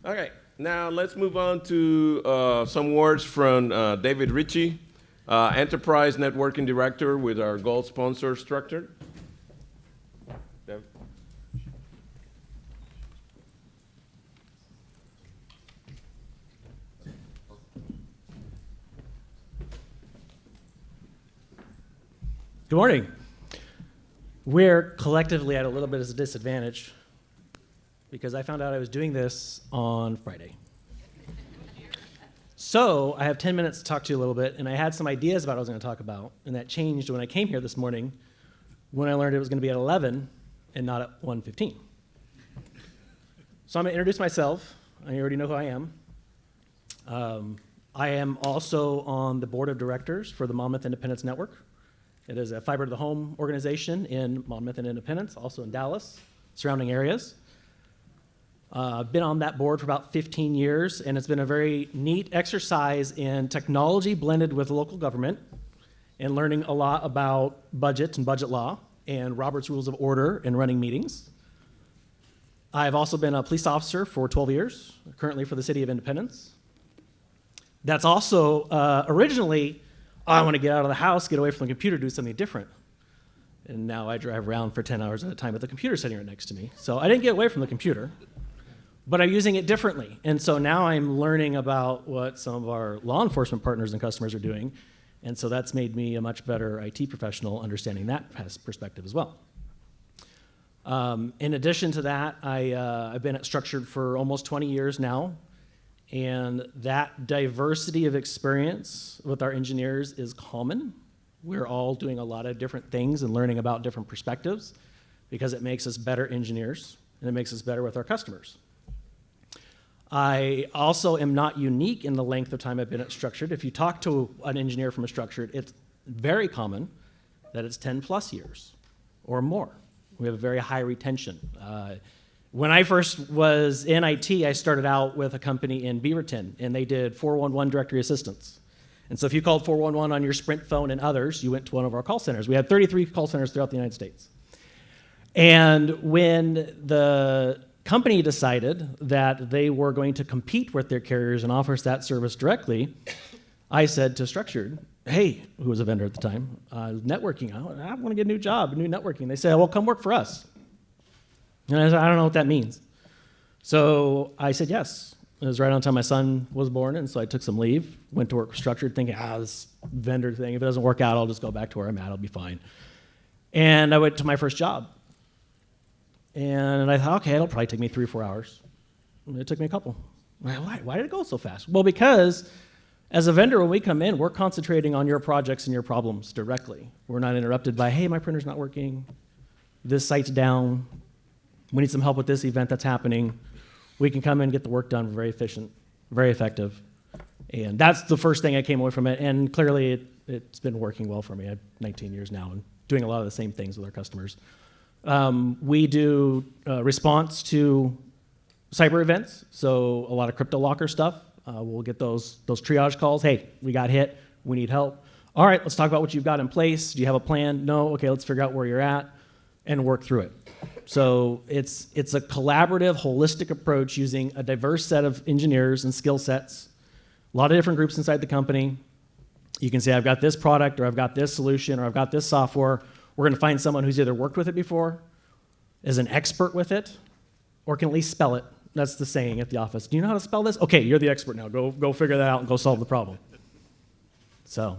Okay, now let's move on to some words from David Ritchie, Enterprise Networking Director with our gold sponsor, Structured. Dev. Good morning. We're collectively at a little bit of a disadvantage because I found out I was doing this on Friday. So I have 10 minutes to talk to you a little bit, and I had some ideas about what I was going to talk about, and that changed when I came here this morning when I learned it was going to be at 11 and not at 1:15. So I'm going to introduce myself. You already know who I am. I am also on the board of directors for the Monmouth Independence Network. It is a fiber to the home organization in Monmouth and Independence, also in Dallas, surrounding areas. I've been on that board for about 15 years, and it's been a very neat exercise in technology blended with local government and learning a lot about budget and budget law and Robert's Rules of Order and running meetings. I've also been a police officer for 12 years, currently for the City of Independence. That's also originally, I want to get out of the house, get away from the computer, do something different. And now I drive around for 10 hours at a time with the computer sitting right next to me. So I didn't get away from the computer, but I'm using it differently. And so now I'm learning about what some of our law enforcement partners and customers are doing. And so that's made me a much better IT professional understanding that perspective as well. In addition to that, I've been at Structured for almost 20 years now. And that diversity of experience with our engineers is common. We're all doing a lot of different things and learning about different perspectives because it makes us better engineers and it makes us better with our customers. I also am not unique in the length of time I've been at Structured. If you talk to an engineer from a Structured, it's very common that it's 10 plus years or more. We have a very high retention. When I first was in IT, I started out with a company in Beaverton, and they did 411 directory assistance. And so if you called 411 on your Sprint phone and others, you went to one of our call centers. We had 33 call centers throughout the United States. And when the company decided that they were going to compete with their carriers and offer that service directly, I said to Structured, hey, who was a vendor at the time, networking, I want to get a new job, new networking. They said, well, come work for us. And I said, I don't know what that means. So I said yes. It was right on time my son was born, and so I took some leave, went to work with Structured, thinking, this vendor thing, if it doesn't work out, I'll just go back to where I'm at, I'll be fine. And I went to my first job. And I thought, okay, it'll probably take me 3 or 4 hours. And it took me a couple. Why did it go so fast? Well, because as a vendor, when we come in, we're concentrating on your projects and your problems directly. We're not interrupted by, hey, my printer's not working, this site's down, we need some help with this event that's happening. We can come in and get the work done very efficient, very effective. And that's the first thing I came away from it. And clearly, it's been working well for me. I have 19 years now and doing a lot of the same things with our customers. We do response to cyber events, so a lot of crypto locker stuff. We'll get those triage calls. Hey, we got hit. We need help. All right, let's talk about what you've got in place. Do you have a plan? No? Okay, let's figure out where you're at and work through it. So it's a collaborative, holistic approach using a diverse set of engineers and skill sets, a lot of different groups inside the company. You can say, I've got this product, or I've got this solution, or I've got this software. We're going to find someone who's either worked with it before, is an expert with it, or can at least spell it. That's the saying at the office. Do you know how to spell this? Okay, you're the expert now. Go figure that out and go solve the problem. So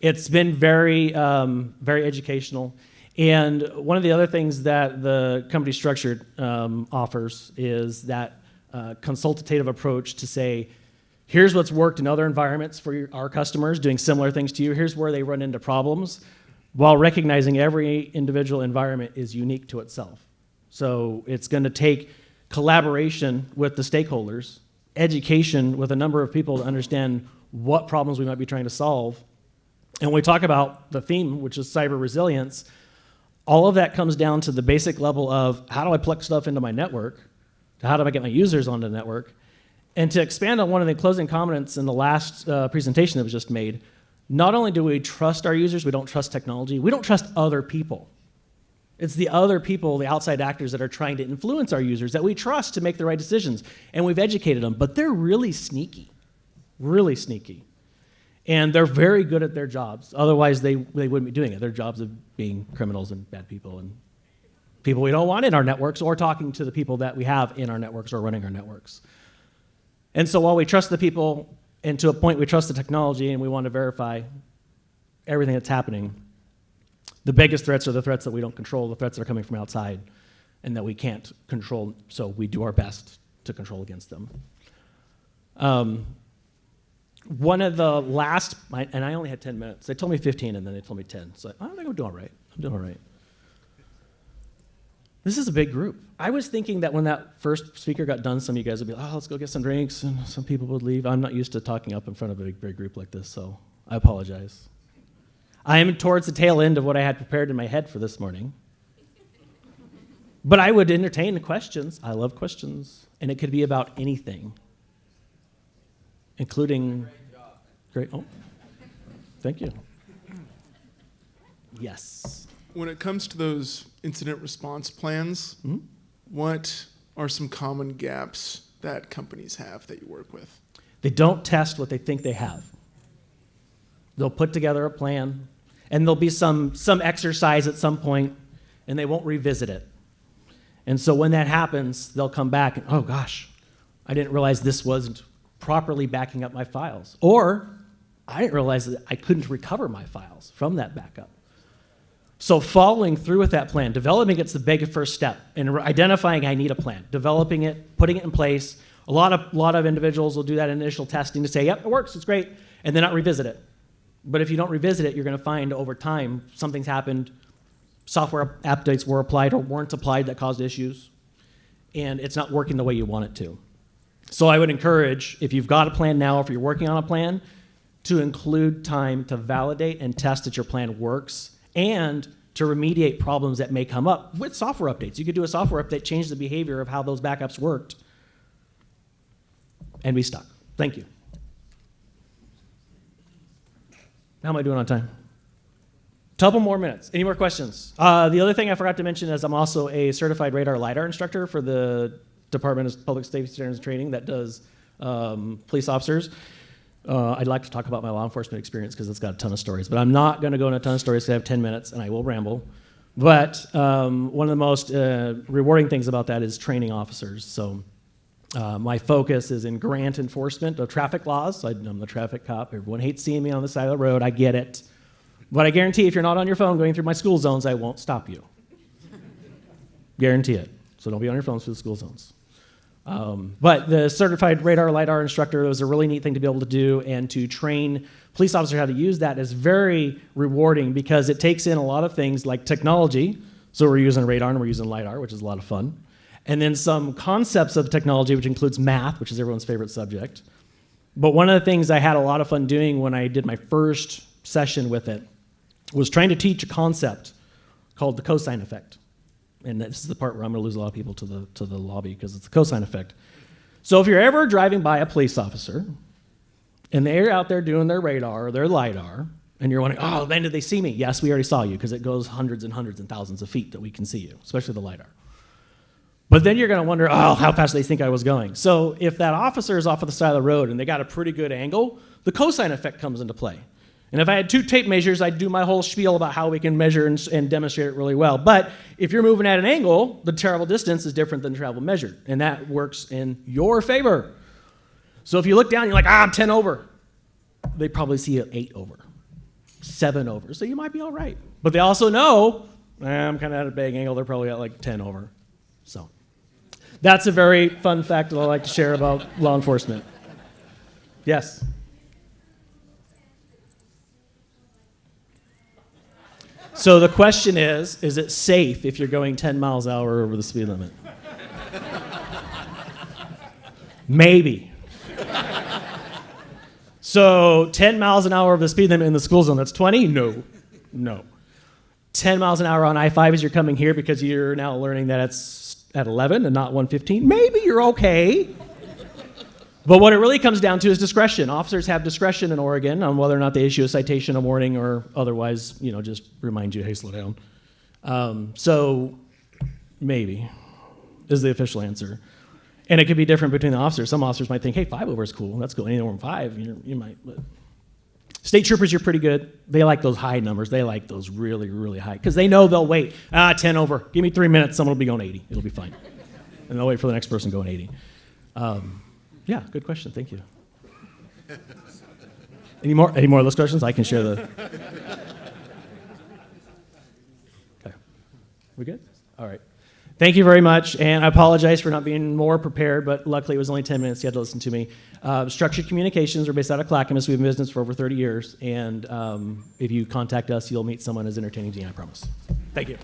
it's been very, very educational. And one of the other things that the company Structured offers is that consultative approach to say, here's what's worked in other environments for our customers doing similar things to you. Here's where they run into problems, while recognizing every individual environment is unique to itself. So it's going to take collaboration with the stakeholders, education with a number of people to understand what problems we might be trying to solve. And when we talk about the theme, which is cyber resilience, all of that comes down to the basic level of how do I plug stuff into my network, to how do I get my users onto the network, and to expand on one of the closing comments in the last presentation that was just made, not only do we trust our users, we don't trust technology, we don't trust other people. It's the other people, the outside actors that are trying to influence our users that we trust to make the right decisions. And we've educated them, but they're really sneaky, really sneaky. And they're very good at their jobs. Otherwise, they wouldn't be doing it. Their jobs of being criminals and bad people and people we don't want in our networks, or talking to the people that we have in our networks or running our networks. And so while we trust the people, and to a point we trust the technology and we want to verify everything that's happening, the biggest threats are the threats that we don't control, the threats that are coming from outside and that we can't control, so we do our best to control against them. One of the last, and I only had 10 minutes. They told me 15 and then they told me 10. So I think I'm doing all right. I'm doing all right. This is a big group. I was thinking that when that first speaker got done, some of you guys would be like, oh, let's go get some drinks, and some people would leave. I'm not used to talking up in front of a big group like this, so I apologize. I am towards the tail end of what I had prepared in my head for this morning. But I would entertain the questions. I love questions. And it could be about anything, including... Great. Oh, thank you. Yes. When it comes to those incident response plans, what are some common gaps that companies have that you work with? They don't test what they think they have. They'll put together a plan, and there'll be some exercise at some point, and they won't revisit it. And so when that happens, they'll come back and, oh gosh, I didn't realize this wasn't properly backing up my files. Or I didn't realize that I couldn't recover my files from that backup. So following through with that plan, developing it's the big first step, and identifying I need a plan, developing it, putting it in place. A lot of individuals will do that initial testing to say, yep, it works, it's great, and then not revisit it. But if you don't revisit it, you're going to find over time something's happened, software updates were applied or weren't applied that caused issues, and it's not working the way you want it to. So I would encourage, if you've got a plan now, if you're working on a plan, to include time to validate and test that your plan works, and to remediate problems that may come up with software updates. You could do a software update, change the behavior of how those backups worked, and be stuck. Thank you. How am I doing on time? Couple more minutes. Any more questions? The other thing I forgot to mention is I'm also a certified radar LiDAR instructor for the Department of Public Safety Standards and Training that does police officers. I'd like to talk about my law enforcement experience because it's got a ton of stories, but I'm not going to go into a ton of stories because I have 10 minutes and I will ramble. But one of the most rewarding things about that is training officers. So my focus is in grant enforcement of traffic laws. I'm the traffic cop. Everyone hates seeing me on the side of the road. I get it. But I guarantee if you're not on your phone going through my school zones, I won't stop you. Guarantee it. So don't be on your phones through the school zones. But the certified radar LiDAR instructor was a really neat thing to be able to do, and to train police officers how to use that is very rewarding because it takes in a lot of things like technology. So we're using radar and we're using LiDAR, which is a lot of fun. And then some concepts of technology, which includes math, which is everyone's favorite subject. But one of the things I had a lot of fun doing when I did my first session with it was trying to teach a concept called the cosine effect. And this is the part where I'm going to lose a lot of people to the lobby because it's the cosine effect. So if you're ever driving by a police officer and they're out there doing their radar or their LiDAR, and you're wondering, oh, then did they see me? Yes, we already saw you because it goes hundreds and hundreds and thousands of feet that we can see you, especially the LiDAR. But then you're going to wonder, oh, how fast do they think I was going? So if that officer is off of the side of the road and they got a pretty good angle, the cosine effect comes into play. And if I had 2 tape measures, I'd do my whole spiel about how we can measure and demonstrate it really well. But if you're moving at an angle, the travel distance is different than travel measured. And that works in your favor. So if you look down, you're like, I'm 10 over. They probably see you 8 over, 7 over. So you might be all right. But they also know, I'm kind of at a big angle. They're probably at like 10 over. So that's a very fun fact that I like to share about law enforcement. Yes? So the question is it safe if you're going 10 miles an hour over the speed limit? Maybe. So 10 miles an hour over the speed limit in the school zone, that's 20? No. 10 miles an hour on I-5 as you're coming here because you're now learning that it's at 11 and not 115? Maybe you're okay. But what it really comes down to is discretion. Officers have discretion in Oregon on whether or not they issue a citation, a warning, or otherwise, just remind you, hey, slow down. So maybe is the official answer. And it could be different between the officers. Some officers might think, hey, 5 over is cool. That's cool. Anything over 5, you might. But state troopers, you're pretty good. They like those high numbers. They like those really, really high. Because they know they'll wait. 10 over. Give me 3 minutes. Someone will be going 80. It'll be fine. And they'll wait for the next person going 80. Yeah, good question. Thank you. Any more of those questions? I can share the. Okay. We good? All right. Thank you very much, and I apologize for not being more prepared, but luckily it was only 10 minutes. You had to listen to me. Structured Communications, we're based out of Clackamas. We've been in business for over 30 years, and if you contact us, you'll meet someone as entertaining as me, I promise. Thank you.